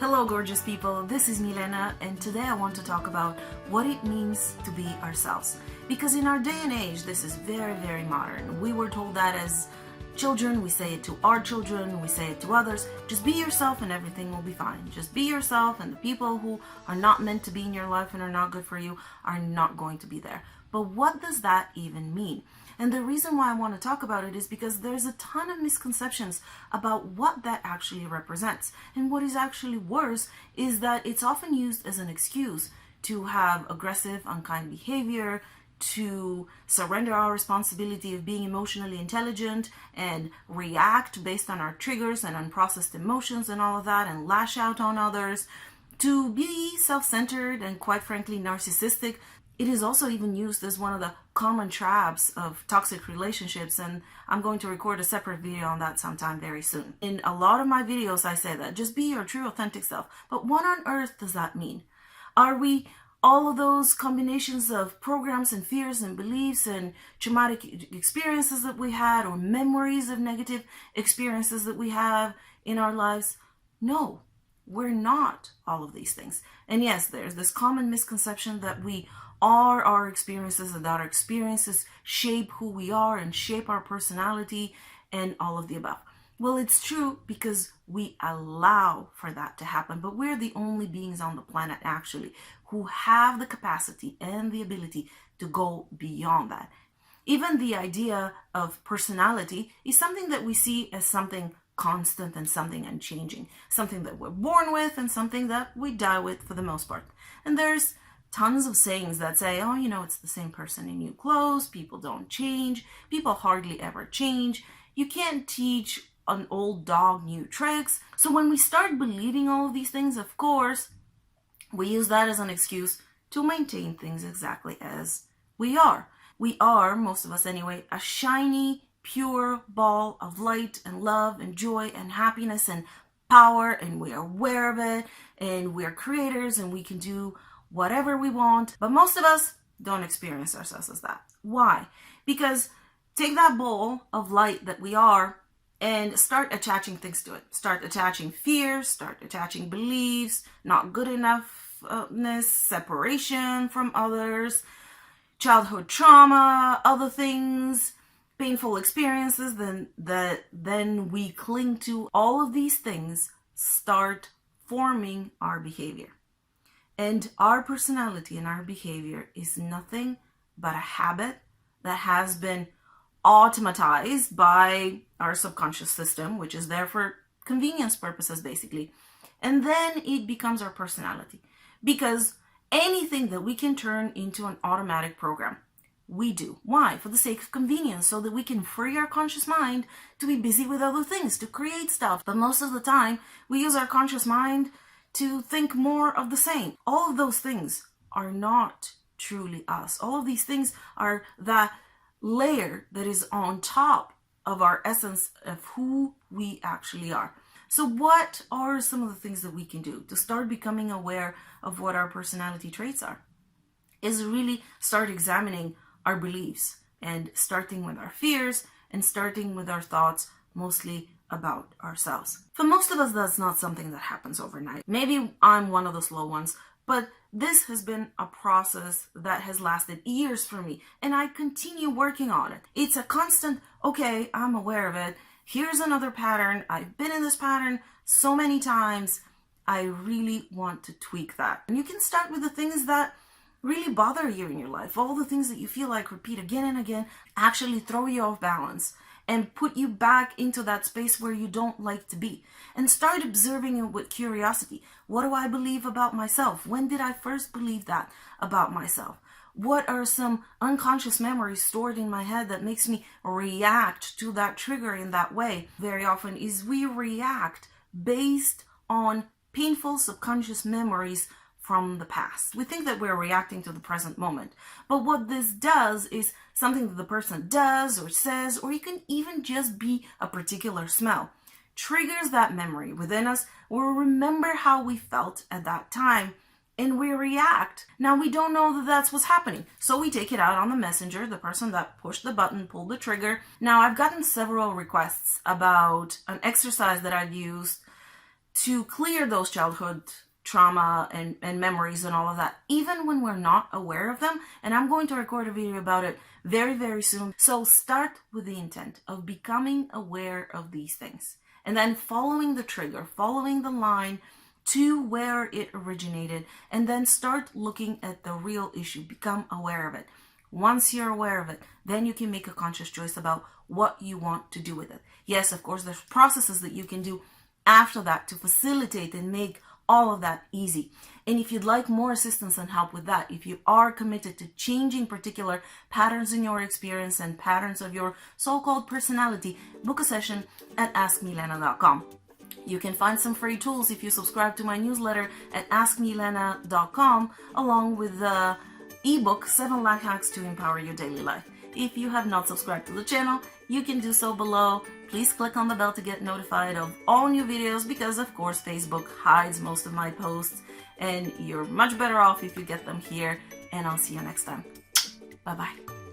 Hello gorgeous people, this is Milena and today I want to talk about what it means to be ourselves. Because in our day and age, this is very modern. We were told that as children, we say it to our children, we say it to others, just be yourself and everything will be fine. Just be yourself and the people who are not meant to be in your life and are not good for you are not going to be there. But what does that even mean? And the reason why I want to talk about it is because there's a ton of misconceptions about what that actually represents. And what is actually worse is that it's often used as an excuse to have aggressive, unkind behavior, to surrender our responsibility of being emotionally intelligent and react based on our triggers and unprocessed emotions and all of that and lash out on others, to be self-centered and quite frankly narcissistic. It is also even used as one of the common traps of toxic relationships, and I'm going to record a separate video on that sometime very soon. In a lot of my videos I say that, just be your true authentic self. But what on earth does that mean? Are we all of those combinations of programs and fears and beliefs and traumatic experiences that we had or memories of negative experiences that we have in our lives? No, we're not all of these things. And yes, there's this common misconception that we are our experiences and that our experiences shape who we are and shape our personality and all of the above. Well, it's true because we allow for that to happen, but we're the only beings on the planet actually who have the capacity and the ability to go beyond that. Even the idea of personality is something that we see as something constant and something unchanging, something that we're born with and something that we die with for the most part. And there's tons of sayings that say, oh, you know, it's the same person in new clothes, people don't change, people hardly ever change, you can't teach an old dog new tricks. So when we start believing all of these things, of course, we use that as an excuse to maintain things exactly as we are. We are, most of us anyway, a shiny, pure ball of light and love and joy and happiness and power, and we are aware of it, and we're creators and we can do whatever we want, but most of us don't experience ourselves as that. Why? Because take that ball of light that we are and start attaching things to it. Start attaching fears, start attaching beliefs, not good enoughness, separation from others, childhood trauma, other things, painful experiences, then we cling to. All of these things start forming our behavior. And our personality and our behavior is nothing but a habit that has been automatized by our subconscious system, which is there for convenience purposes, basically. And then it becomes our personality. Because anything that we can turn into an automatic program, we do. Why? For the sake of convenience, so that we can free our conscious mind to be busy with other things, to create stuff. But most of the time, we use our conscious mind to think more of the same. All of those things are not truly us. All of these things are that layer that is on top of our essence of who we actually are. So what are some of the things that we can do to start becoming aware of what our personality traits are? Is really start examining our beliefs and starting with our fears and starting with our thoughts, mostly about ourselves. For most of us, that's not something that happens overnight. Maybe I'm one of the slow ones, but this has been a process that has lasted years for me, and I continue working on it. It's a constant, okay, I'm aware of it. Here's another pattern. I've been in this pattern so many times. I really want to tweak that. And you can start with the things that really bother you in your life. All the things that you feel like repeat again and again actually throw you off balance and put you back into that space where you don't like to be. And start observing it with curiosity. What do I believe about myself? When did I first believe that about myself? What are some unconscious memories stored in my head that makes me react to that trigger in that way? Very often is we react based on painful subconscious memories from the past. We think that we're reacting to the present moment. But what this does is something that the person does or says, or it can even just be a particular smell, triggers that memory within us. We'll remember how we felt at that time and we react. Now we don't know that that's what's happening. So we take it out on the messenger, the person that pushed the button, pulled the trigger. Now I've gotten several requests about an exercise that I've used to clear those childhood trauma and memories and all of that, even when we're not aware of them. And I'm going to record a video about it very, very soon. So start with the intent of becoming aware of these things, and then following the trigger, following the line to where it originated, and then start looking at the real issue. Become aware of it. Once you're aware of it, then you can make a conscious choice about what you want to do with it. Yes, of course, there's processes that you can do after that to facilitate and make all of that easy. And if you'd like more assistance and help with that, if you are committed to changing particular patterns in your experience and patterns of your so-called personality, book a session at askmilena.com. You can find some free tools if you subscribe to my newsletter at askmilena.com, along with the ebook 7 Life Hacks to Empower Your Daily Life. If you have not subscribed to the channel, you can do so below. Please click on the bell to get notified of all new videos, because of course Facebook hides most of my posts, and you're much better off if you get them here. And I'll see you next time. Bye bye.